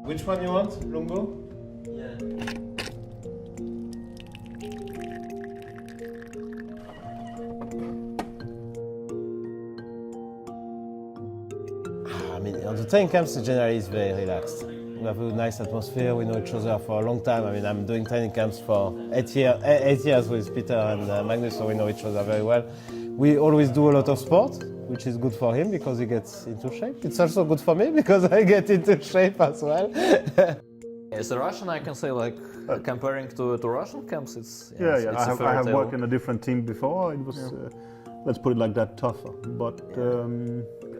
Which one you want, Lungo? Yeah. I mean, on the training camps, generally it's very relaxed. We have a nice atmosphere, we know each other for a long time. I mean, I'm doing training camps for 8 years with Peter and Magnus, so we know each other very well. We always do a lot of sport, which is good for him because he gets into shape. It's also good for me because I get into shape as well. As a Russian, I can say, like, comparing to Russian camps, it's Yeah, it's a I fairy have tale. worked in a different team before. It was, let's put it like that, tougher. But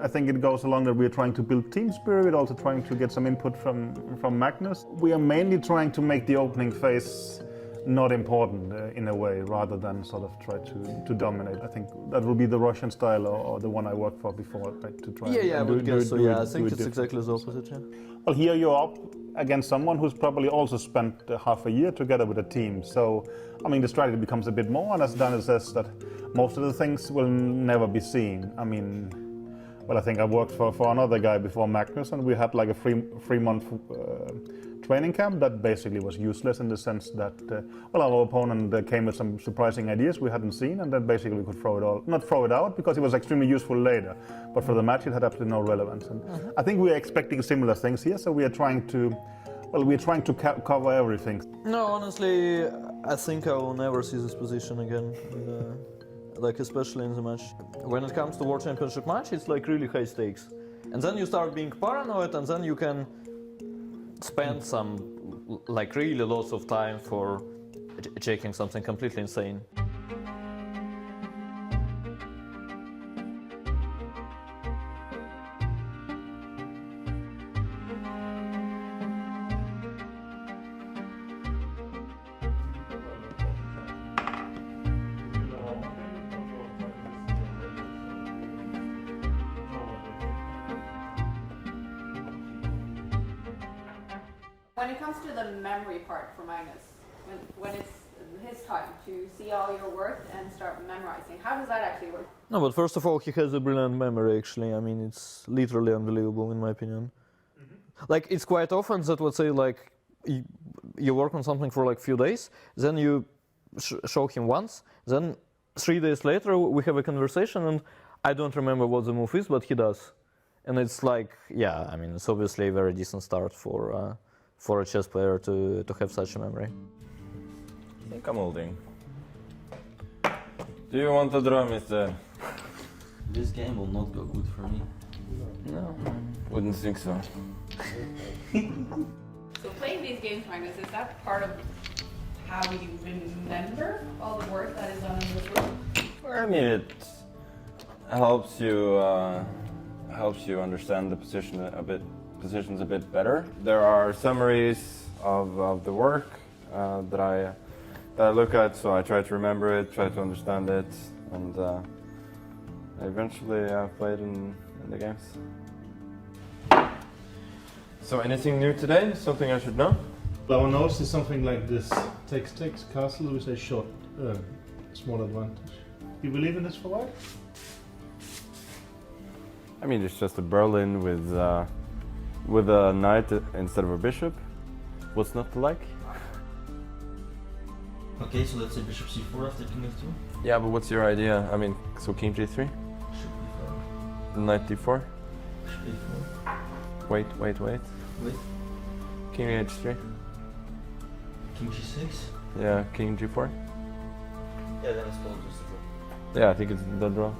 I think it goes along that we're trying to build team spirit, also trying to get some input from Magnus. We are mainly trying to make the opening phase not important in a way, rather than sort of try to dominate. I think that will be the Russian style or the one I worked for before, right? To try Yeah, I and would guess so. Yeah, I think it's different. exactly the opposite. Yeah. Well, here you're up against someone who's probably also spent half a year together with a team. So, I mean, the strategy becomes a bit more, and as Daniel says, that most of the things will never be seen. I mean, well, I think I worked for another guy before Magnus, and we had like a three-month training camp that basically was useless in the sense that, well, our opponent came with some surprising ideas we hadn't seen, and then basically we could not throw it out because it was extremely useful later. But for the match, it had absolutely no relevance. And I think we are expecting similar things here, so we are trying to, cover everything. No, honestly, I think I will never see this position again. Like, especially in the match. When it comes to World Championship match, it's like really high stakes. And then you start being paranoid, and then you can spend some, like, really lots of time for checking something completely insane. When it comes to the memory part for Magnus, when it's his time to see all your work and start memorizing, how does that actually work? No, but first of all, he has a brilliant memory, actually. I mean, it's literally unbelievable, in my opinion. Like, it's quite often that, let's say, like, you work on something for, like, few days, then you show him once, then 3 days later we have a conversation, and I don't remember what the move is, but he does. And it's like, yeah, I mean, it's obviously a very decent start for a chess player to have such a memory. I think I'm holding. Do you want the draw, mister? This game will not go good for me. No, wouldn't think so. So playing these games, Magnus, is that part of how you remember all the work that is done in this room? I mean, it helps you understand the positions a bit better. There are summaries of the work that I look at, so I try to remember it, try to understand it, and eventually I play it in the games. So anything new today? Something I should know? Our nose is something like this. Takes castle with a short, small advantage. You believe in this for white? I mean, it's just a Berlin with a knight instead of a bishop. What's not to like? Okay, so let's say bishop c4 after king f2. Yeah, but what's your idea? I mean, so king g3, Bishop b4. knight d4. Bishop a4. Wait. Wait. King h3. King g6. Yeah, king g4. Yeah, then it's still just a draw. Yeah, I think it's the draw.